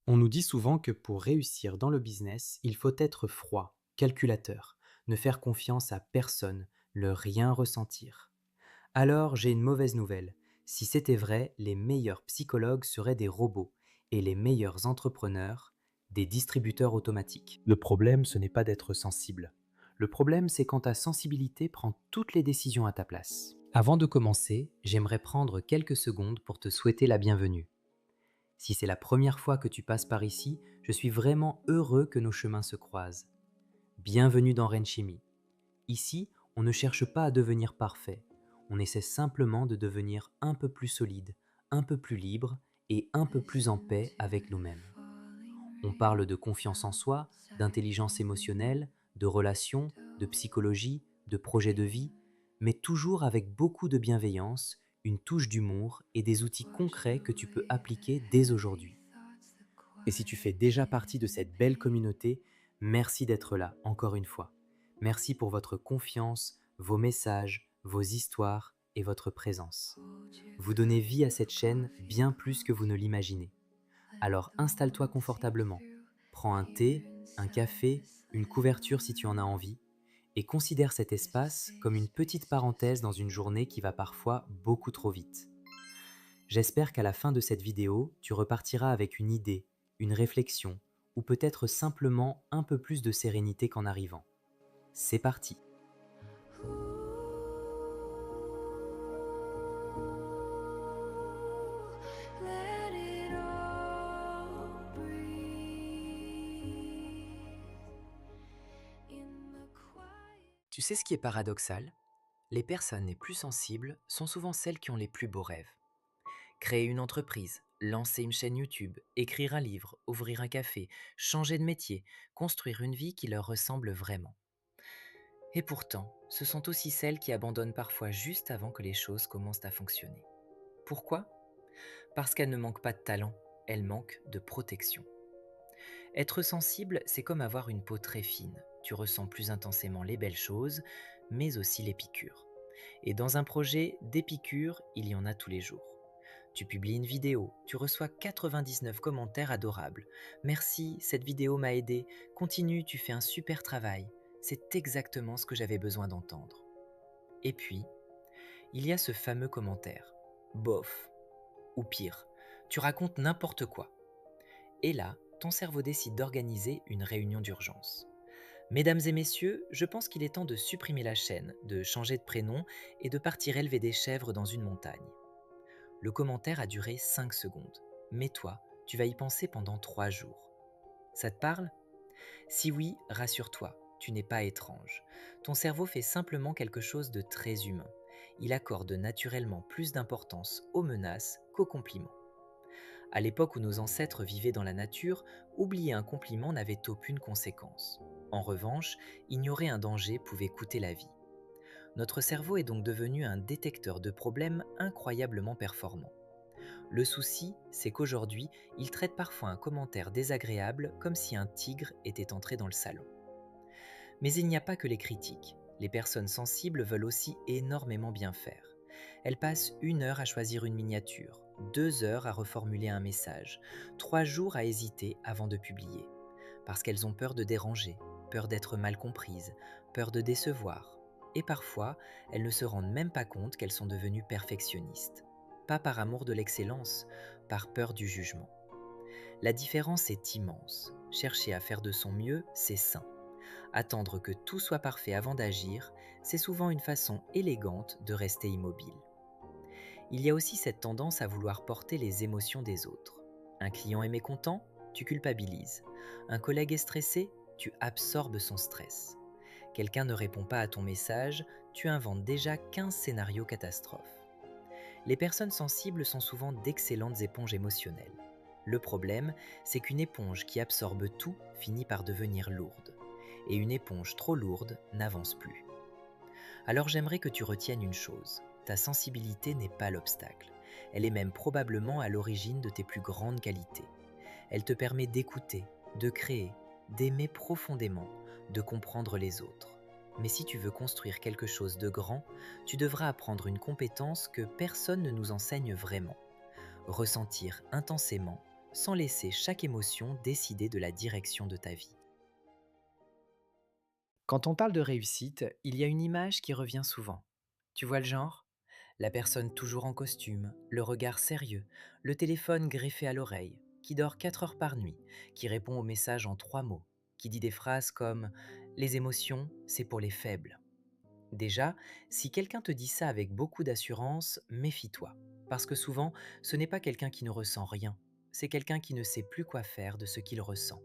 On nous dit souvent que pour réussir dans le business, il faut être froid, calculateur, ne faire confiance à personne, ne rien ressentir. Alors j'ai une mauvaise nouvelle. Si c'était vrai, les meilleurs psychologues seraient des robots et les meilleurs entrepreneurs, des distributeurs automatiques. Le problème, ce n'est pas d'être sensible. Le problème, c'est quand ta sensibilité prend toutes les décisions à ta place. Avant de commencer, j'aimerais prendre quelques secondes pour te souhaiter la bienvenue. Si c'est la première fois que tu passes par ici, je suis vraiment heureux que nos chemins se croisent. Bienvenue dans Renchimi. Ici, on ne cherche pas à devenir parfait, on essaie simplement de devenir un peu plus solide, un peu plus libre et un peu plus en paix avec nous-mêmes. On parle de confiance en soi, d'intelligence émotionnelle, de relations, de psychologie, de projets de vie, mais toujours avec beaucoup de bienveillance, une touche d'humour et des outils concrets que tu peux appliquer dès aujourd'hui. Et si tu fais déjà partie de cette belle communauté, merci d'être là, encore une fois. Merci pour votre confiance, vos messages, vos histoires et votre présence. Vous donnez vie à cette chaîne bien plus que vous ne l'imaginez. Alors installe-toi confortablement, prends un thé, un café, une couverture si tu en as envie, et considère cet espace comme une petite parenthèse dans une journée qui va parfois beaucoup trop vite. J'espère qu'à la fin de cette vidéo, tu repartiras avec une idée, une réflexion, ou peut-être simplement un peu plus de sérénité qu'en arrivant. C'est parti! Let it all breathe in the quiet. Tu sais ce qui est paradoxal? Les personnes les plus sensibles sont souvent celles qui ont les plus beaux rêves. Créer une entreprise, lancer une chaîne YouTube, écrire un livre, ouvrir un café, changer de métier, construire une vie qui leur ressemble vraiment. Et pourtant, ce sont aussi celles qui abandonnent parfois juste avant que les choses commencent à fonctionner. Pourquoi? Parce qu'elles ne manquent pas de talent, elles manquent de protection. Être sensible, c'est comme avoir une peau très fine. Tu ressens plus intensément les belles choses, mais aussi les piqûres. Et dans un projet, des piqûres, il y en a tous les jours. Tu publies une vidéo, tu reçois 99 commentaires adorables. Merci, cette vidéo m'a aidé. Continue, tu fais un super travail. C'est exactement ce que j'avais besoin d'entendre. Et puis, il y a ce fameux commentaire. Bof. Ou pire, tu racontes n'importe quoi. Et là, ton cerveau décide d'organiser une réunion d'urgence. Mesdames et messieurs, je pense qu'il est temps de supprimer la chaîne, de changer de prénom et de partir élever des chèvres dans une montagne. Le commentaire a duré 5 secondes, mais toi, tu vas y penser pendant 3 jours. Ça te parle? Si oui, rassure-toi, tu n'es pas étrange. Ton cerveau fait simplement quelque chose de très humain. Il accorde naturellement plus d'importance aux menaces qu'aux compliments. À l'époque où nos ancêtres vivaient dans la nature, oublier un compliment n'avait aucune conséquence. En revanche, ignorer un danger pouvait coûter la vie. Notre cerveau est donc devenu un détecteur de problèmes incroyablement performant. Le souci, c'est qu'aujourd'hui, il traite parfois un commentaire désagréable comme si un tigre était entré dans le salon. Mais il n'y a pas que les critiques. Les personnes sensibles veulent aussi énormément bien faire. Elles passent 1 heure à choisir une miniature, 2 heures à reformuler un message, 3 jours à hésiter avant de publier. Parce qu'elles ont peur de déranger, peur d'être mal comprises, peur de décevoir. Et parfois, elles ne se rendent même pas compte qu'elles sont devenues perfectionnistes. Pas par amour de l'excellence, par peur du jugement. La différence est immense. Chercher à faire de son mieux, c'est sain. Attendre que tout soit parfait avant d'agir, c'est souvent une façon élégante de rester immobile. Il y a aussi cette tendance à vouloir porter les émotions des autres. Un client est mécontent, tu culpabilises. Un collègue est stressé, tu absorbes son stress. Quelqu'un ne répond pas à ton message, tu inventes déjà 15 scénarios catastrophes. Les personnes sensibles sont souvent d'excellentes éponges émotionnelles. Le problème, c'est qu'une éponge qui absorbe tout finit par devenir lourde. Et une éponge trop lourde n'avance plus. Alors j'aimerais que tu retiennes une chose. Ta sensibilité n'est pas l'obstacle. Elle est même probablement à l'origine de tes plus grandes qualités. Elle te permet d'écouter, de créer, d'aimer profondément, de comprendre les autres. Mais si tu veux construire quelque chose de grand, tu devras apprendre une compétence que personne ne nous enseigne vraiment. Ressentir intensément, sans laisser chaque émotion décider de la direction de ta vie. Quand on parle de réussite, il y a une image qui revient souvent. Tu vois le genre? La personne toujours en costume, le regard sérieux, le téléphone greffé à l'oreille, qui dort 4 heures par nuit, qui répond aux messages en 3 mots, qui dit des phrases comme «Les émotions, c'est pour les faibles». Déjà, si quelqu'un te dit ça avec beaucoup d'assurance, méfie-toi. Parce que souvent, ce n'est pas quelqu'un qui ne ressent rien, c'est quelqu'un qui ne sait plus quoi faire de ce qu'il ressent.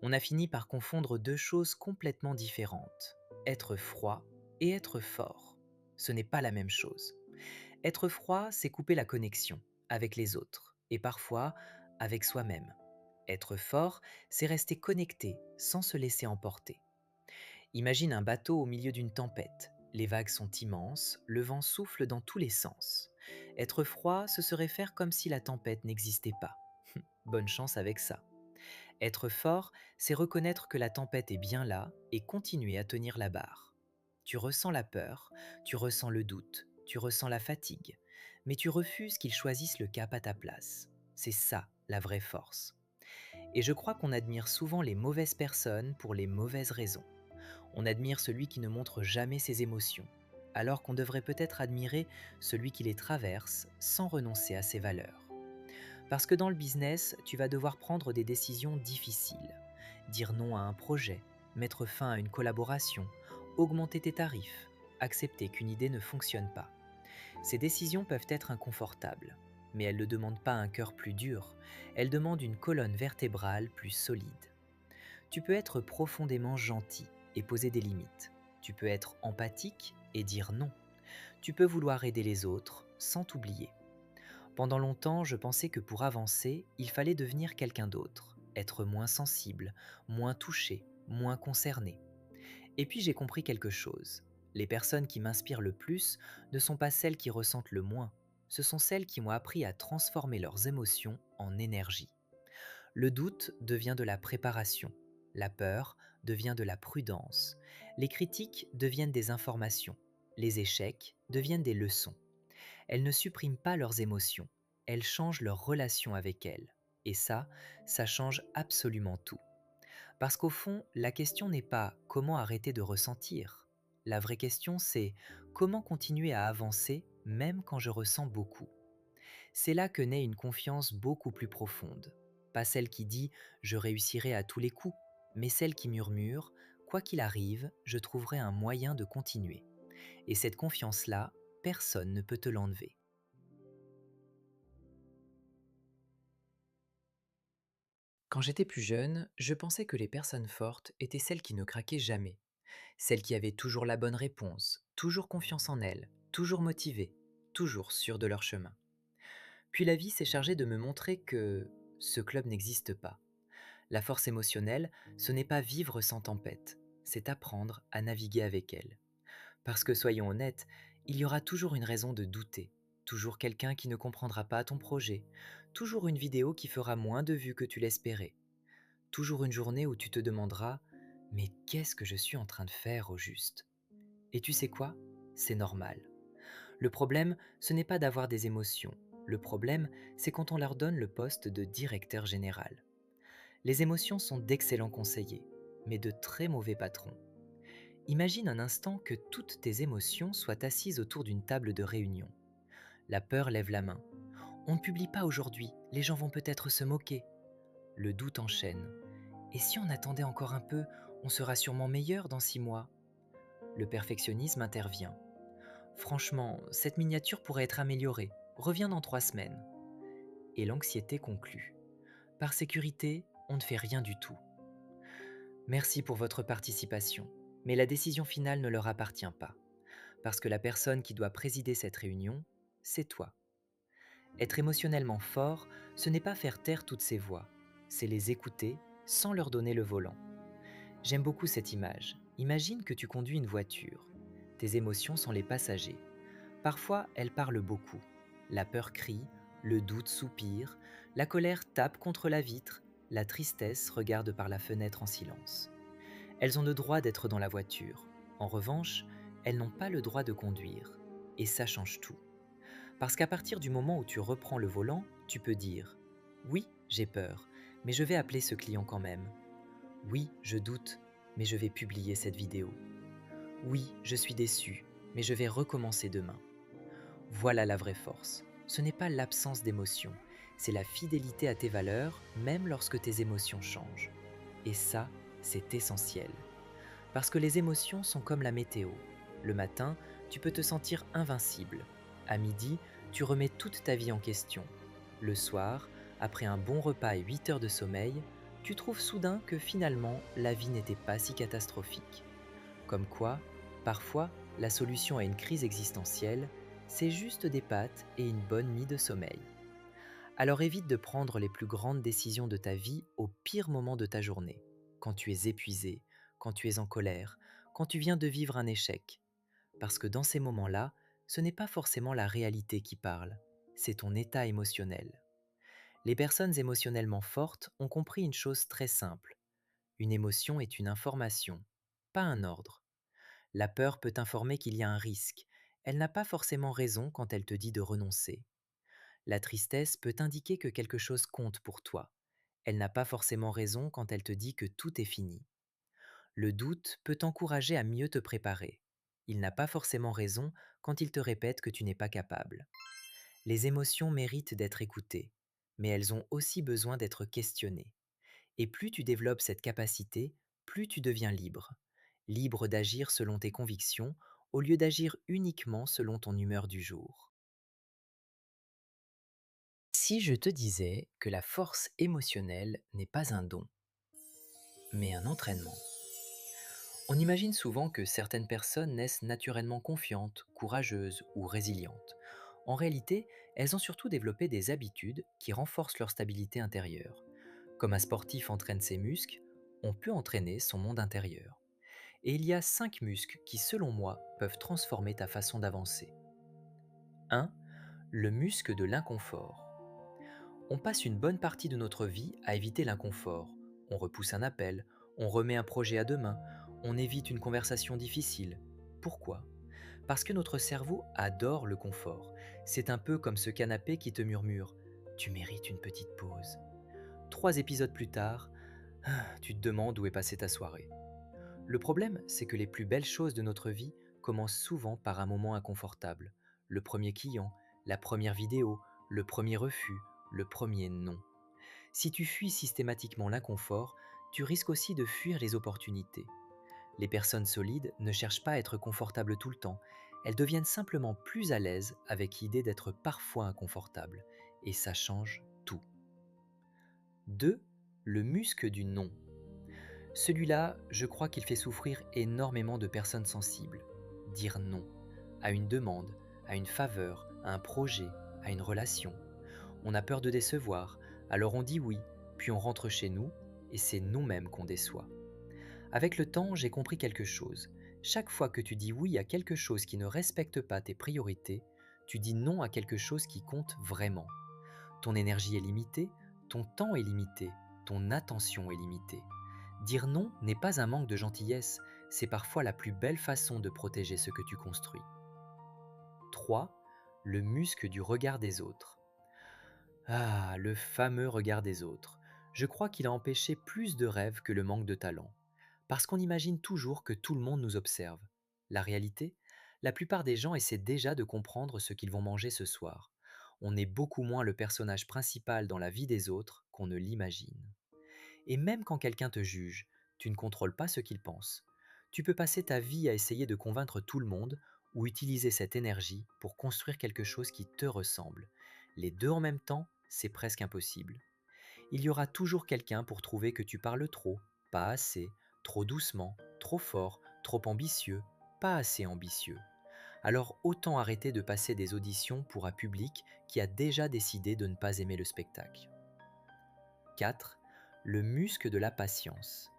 On a fini par confondre deux choses complètement différentes. Être froid et être fort. Ce n'est pas la même chose. Être froid, c'est couper la connexion avec les autres et parfois avec soi-même. Être fort, c'est rester connecté sans se laisser emporter. Imagine un bateau au milieu d'une tempête. Les vagues sont immenses, le vent souffle dans tous les sens. Être froid, ce serait faire comme si la tempête n'existait pas. Bonne chance avec ça. Être fort, c'est reconnaître que la tempête est bien là et continuer à tenir la barre. Tu ressens la peur, tu ressens le doute, tu ressens la fatigue, mais tu refuses qu'ils choisissent le cap à ta place. C'est ça la vraie force. Et je crois qu'on admire souvent les mauvaises personnes pour les mauvaises raisons. On admire celui qui ne montre jamais ses émotions, alors qu'on devrait peut-être admirer celui qui les traverse sans renoncer à ses valeurs. Parce que dans le business, tu vas devoir prendre des décisions difficiles. Dire non à un projet, mettre fin à une collaboration, augmenter tes tarifs, accepter qu'une idée ne fonctionne pas. Ces décisions peuvent être inconfortables, mais elles ne demandent pas un cœur plus dur, elles demandent une colonne vertébrale plus solide. Tu peux être profondément gentil et poser des limites. Tu peux être empathique et dire non. Tu peux vouloir aider les autres sans t'oublier. Pendant longtemps, je pensais que pour avancer, il fallait devenir quelqu'un d'autre, être moins sensible, moins touché, moins concerné. Et puis j'ai compris quelque chose. Les personnes qui m'inspirent le plus ne sont pas celles qui ressentent le moins, ce sont celles qui m'ont appris à transformer leurs émotions en énergie. Le doute devient de la préparation, la peur devient de la prudence, les critiques deviennent des informations, les échecs deviennent des leçons. Elles ne suppriment pas leurs émotions, elles changent leur relation avec elles. Et ça change absolument tout. Parce qu'au fond, la question n'est pas comment arrêter de ressentir. La vraie question, c'est comment continuer à avancer même quand je ressens beaucoup. C'est là que naît une confiance beaucoup plus profonde. Pas celle qui dit je réussirai à tous les coups, mais celle qui murmure quoi qu'il arrive, je trouverai un moyen de continuer. Et cette confiance-là, personne ne peut te l'enlever. Quand j'étais plus jeune, je pensais que les personnes fortes étaient celles qui ne craquaient jamais, celles qui avaient toujours la bonne réponse, toujours confiance en elles, toujours motivées, toujours sûres de leur chemin. Puis la vie s'est chargée de me montrer que ce club n'existe pas. La force émotionnelle, ce n'est pas vivre sans tempête, c'est apprendre à naviguer avec elle. Parce que soyons honnêtes, il y aura toujours une raison de douter, toujours quelqu'un qui ne comprendra pas ton projet, toujours une vidéo qui fera moins de vues que tu l'espérais, toujours une journée où tu te demanderas «Mais qu'est-ce que je suis en train de faire au juste?» Et tu sais quoi? C'est normal. Le problème, ce n'est pas d'avoir des émotions. Le problème, c'est quand on leur donne le poste de directeur général. Les émotions sont d'excellents conseillers, mais de très mauvais patrons. Imagine un instant que toutes tes émotions soient assises autour d'une table de réunion. La peur lève la main. On ne publie pas aujourd'hui, les gens vont peut-être se moquer. Le doute enchaîne. Et si on attendait encore un peu, on sera sûrement meilleur dans 6 mois. Le perfectionnisme intervient. Franchement, cette miniature pourrait être améliorée. Reviens dans 3 semaines. Et l'anxiété conclut. Par sécurité, on ne fait rien du tout. Merci pour votre participation, mais la décision finale ne leur appartient pas, parce que la personne qui doit présider cette réunion, c'est toi. Être émotionnellement fort, ce n'est pas faire taire toutes ces voix, c'est les écouter sans leur donner le volant. J'aime beaucoup cette image. Imagine que tu conduis une voiture. Tes émotions sont les passagers. Parfois, elles parlent beaucoup. La peur crie, le doute soupire, la colère tape contre la vitre, la tristesse regarde par la fenêtre en silence. Elles ont le droit d'être dans la voiture. En revanche, elles n'ont pas le droit de conduire. Et ça change tout. Parce qu'à partir du moment où tu reprends le volant, tu peux dire « Oui, j'ai peur, mais je vais appeler ce client quand même. Oui, je doute, mais je vais publier cette vidéo. Oui, je suis déçu, mais je vais recommencer demain. Voilà la vraie force. Ce n'est pas l'absence d'émotion, c'est la fidélité à tes valeurs, même lorsque tes émotions changent. Et ça, c'est essentiel. Parce que les émotions sont comme la météo. Le matin, tu peux te sentir invincible. À midi, tu remets toute ta vie en question. Le soir, après un bon repas et 8 heures de sommeil, tu trouves soudain que finalement, la vie n'était pas si catastrophique. Comme quoi, parfois, la solution à une crise existentielle, c'est juste des pâtes et une bonne nuit de sommeil. Alors évite de prendre les plus grandes décisions de ta vie au pire moment de ta journée, quand tu es épuisé, quand tu es en colère, quand tu viens de vivre un échec. Parce que dans ces moments-là, ce n'est pas forcément la réalité qui parle, c'est ton état émotionnel. Les personnes émotionnellement fortes ont compris une chose très simple. Une émotion est une information, pas un ordre. La peur peut t'informer qu'il y a un risque. Elle n'a pas forcément raison quand elle te dit de renoncer. La tristesse peut indiquer que quelque chose compte pour toi. Elle n'a pas forcément raison quand elle te dit que tout est fini. Le doute peut t'encourager à mieux te préparer. Il n'a pas forcément raison quand il te répète que tu n'es pas capable. Les émotions méritent d'être écoutées, mais elles ont aussi besoin d'être questionnées. Et plus tu développes cette capacité, plus tu deviens libre. Libre d'agir selon tes convictions au lieu d'agir uniquement selon ton humeur du jour. Si je te disais que la force émotionnelle n'est pas un don, mais un entraînement. On imagine souvent que certaines personnes naissent naturellement confiantes, courageuses ou résilientes. En réalité, elles ont surtout développé des habitudes qui renforcent leur stabilité intérieure. Comme un sportif entraîne ses muscles, on peut entraîner son monde intérieur. Et il y a 5 muscles qui, selon moi, peuvent transformer ta façon d'avancer. 1. Le muscle de l'inconfort. On passe une bonne partie de notre vie à éviter l'inconfort. On repousse un appel, on remet un projet à demain, on évite une conversation difficile. Pourquoi ? Parce que notre cerveau adore le confort. C'est un peu comme ce canapé qui te murmure « Tu mérites une petite pause ». 3 épisodes plus tard, tu te demandes où est passée ta soirée. Le problème, c'est que les plus belles choses de notre vie commencent souvent par un moment inconfortable. Le premier client, la première vidéo, le premier refus, le premier non. Si tu fuis systématiquement l'inconfort, tu risques aussi de fuir les opportunités. Les personnes solides ne cherchent pas à être confortables tout le temps, elles deviennent simplement plus à l'aise avec l'idée d'être parfois inconfortables, et ça change tout. 2. Le muscle du non. Celui-là, je crois qu'il fait souffrir énormément de personnes sensibles. Dire non à une demande, à une faveur, à un projet, à une relation. On a peur de décevoir, alors on dit oui, puis on rentre chez nous, et c'est nous-mêmes qu'on déçoit. Avec le temps, j'ai compris quelque chose. Chaque fois que tu dis oui à quelque chose qui ne respecte pas tes priorités, tu dis non à quelque chose qui compte vraiment. Ton énergie est limitée, ton temps est limité, ton attention est limitée. Dire non n'est pas un manque de gentillesse, c'est parfois la plus belle façon de protéger ce que tu construis. 3. Le muscle du regard des autres. Ah, le fameux regard des autres. Je crois qu'il a empêché plus de rêves que le manque de talent. Parce qu'on imagine toujours que tout le monde nous observe. La réalité, la plupart des gens essaient déjà de comprendre ce qu'ils vont manger ce soir. On est beaucoup moins le personnage principal dans la vie des autres qu'on ne l'imagine. Et même quand quelqu'un te juge, tu ne contrôles pas ce qu'il pense. Tu peux passer ta vie à essayer de convaincre tout le monde ou utiliser cette énergie pour construire quelque chose qui te ressemble. Les deux en même temps, c'est presque impossible. Il y aura toujours quelqu'un pour trouver que tu parles trop, pas assez, trop doucement, trop fort, trop ambitieux, pas assez ambitieux. Alors autant arrêter de passer des auditions pour un public qui a déjà décidé de ne pas aimer le spectacle. 4. Le muscle de la patience.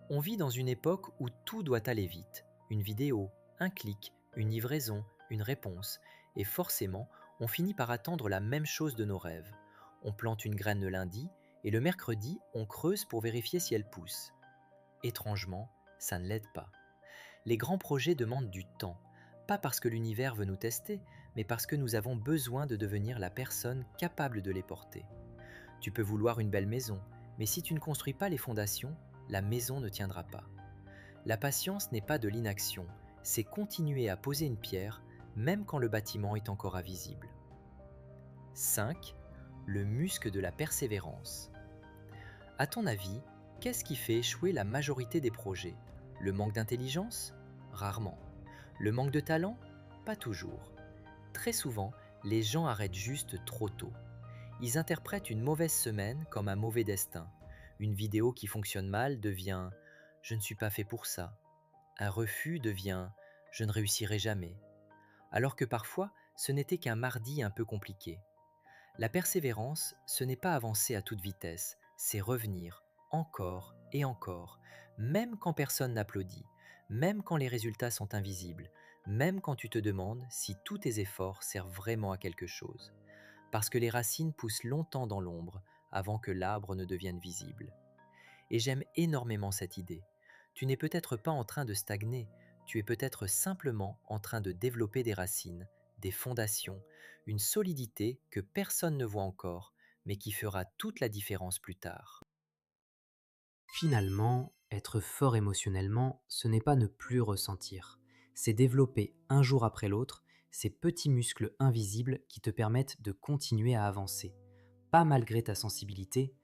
On vit dans une époque où tout doit aller vite. Une vidéo, un clic, une livraison, une réponse. Et forcément, on finit par attendre la même chose de nos rêves. On plante une graine le lundi et le mercredi, on creuse pour vérifier si elle pousse. Étrangement, ça ne l'aide pas. Les grands projets demandent du temps, pas parce que l'univers veut nous tester, mais parce que nous avons besoin de devenir la personne capable de les porter. Tu peux vouloir une belle maison, mais si tu ne construis pas les fondations, la maison ne tiendra pas. La patience n'est pas de l'inaction, c'est continuer à poser une pierre, même quand le bâtiment est encore invisible. 5. Le muscle de la persévérance. À ton avis, qu'est-ce qui fait échouer la majorité des projets? Le manque d'intelligence? Rarement. Le manque de talent? Pas toujours. Très souvent, les gens arrêtent juste trop tôt. Ils interprètent une mauvaise semaine comme un mauvais destin. Une vidéo qui fonctionne mal devient « je ne suis pas fait pour ça ». Un refus devient « je ne réussirai jamais ». Alors que parfois, ce n'était qu'un mardi un peu compliqué. La persévérance, ce n'est pas avancer à toute vitesse, c'est revenir encore et encore, même quand personne n'applaudit, même quand les résultats sont invisibles, même quand tu te demandes si tous tes efforts servent vraiment à quelque chose. Parce que les racines poussent longtemps dans l'ombre avant que l'arbre ne devienne visible. Et j'aime énormément cette idée. Tu n'es peut-être pas en train de stagner, tu es peut-être simplement en train de développer des racines, des fondations, une solidité que personne ne voit encore, mais qui fera toute la différence plus tard. Finalement, être fort émotionnellement, ce n'est pas ne plus ressentir. C'est développer un jour après l'autre ces petits muscles invisibles qui te permettent de continuer à avancer. Pas malgré ta sensibilité,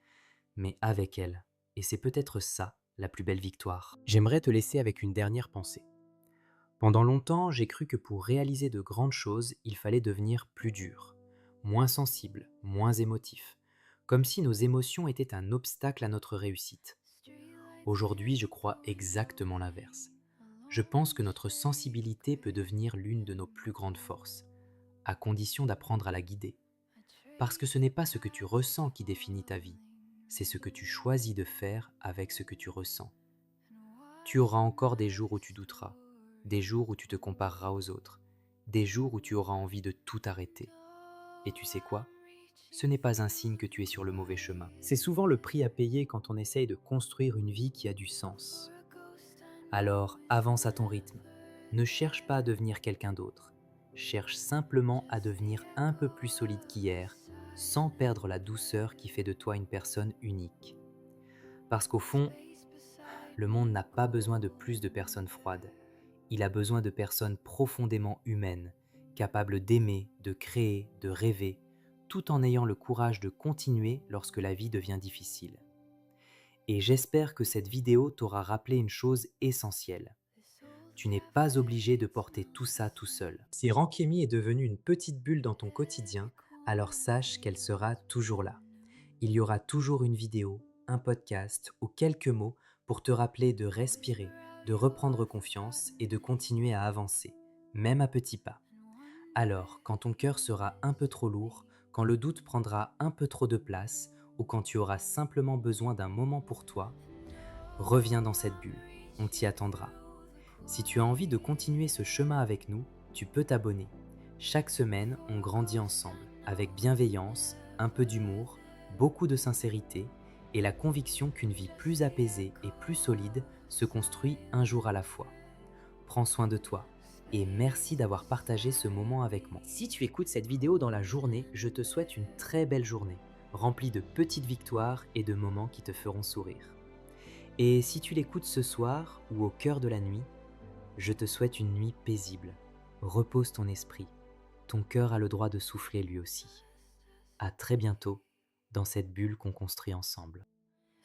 mais avec elle. Et c'est peut-être ça, la plus belle victoire. J'aimerais te laisser avec une dernière pensée. Pendant longtemps, j'ai cru que pour réaliser de grandes choses, il fallait devenir plus dur, moins sensible, moins émotif, comme si nos émotions étaient un obstacle à notre réussite. Aujourd'hui, je crois exactement l'inverse. Je pense que notre sensibilité peut devenir l'une de nos plus grandes forces, à condition d'apprendre à la guider. Parce que ce n'est pas ce que tu ressens qui définit ta vie, c'est ce que tu choisis de faire avec ce que tu ressens. Tu auras encore des jours où tu douteras, des jours où tu te compareras aux autres, des jours où tu auras envie de tout arrêter. Et tu sais quoi? Ce n'est pas un signe que tu es sur le mauvais chemin. C'est souvent le prix à payer quand on essaye de construire une vie qui a du sens. Alors avance à ton rythme. Ne cherche pas à devenir quelqu'un d'autre. Cherche simplement à devenir un peu plus solide qu'hier, sans perdre la douceur qui fait de toi une personne unique. Parce qu'au fond, le monde n'a pas besoin de plus de personnes froides. Il a besoin de personnes profondément humaines, capables d'aimer, de créer, de rêver, tout en ayant le courage de continuer lorsque la vie devient difficile. Et j'espère que cette vidéo t'aura rappelé une chose essentielle. Tu n'es pas obligé de porter tout ça tout seul. Si Rankemi est devenue une petite bulle dans ton quotidien, alors sache qu'elle sera toujours là. Il y aura toujours une vidéo, un podcast ou quelques mots pour te rappeler de respirer, de reprendre confiance et de continuer à avancer, même à petits pas. Alors, quand ton cœur sera un peu trop lourd, quand le doute prendra un peu trop de place, ou quand tu auras simplement besoin d'un moment pour toi, reviens dans cette bulle, on t'y attendra. Si tu as envie de continuer ce chemin avec nous, tu peux t'abonner. Chaque semaine, on grandit ensemble, avec bienveillance, un peu d'humour, beaucoup de sincérité et la conviction qu'une vie plus apaisée et plus solide se construit un jour à la fois. Prends soin de toi et merci d'avoir partagé ce moment avec moi. Si tu écoutes cette vidéo dans la journée, je te souhaite une très belle journée, remplie de petites victoires et de moments qui te feront sourire. Et si tu l'écoutes ce soir ou au cœur de la nuit, je te souhaite une nuit paisible. Repose ton esprit. Ton cœur a le droit de souffler lui aussi. À très bientôt dans cette bulle qu'on construit ensemble.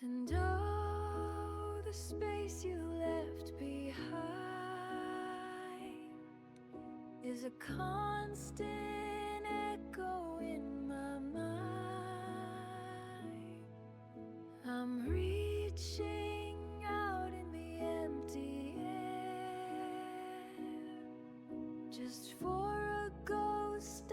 And oh, the space you left behind is a constant echo in my mind. I'm reaching out in the empty air just for a ghost.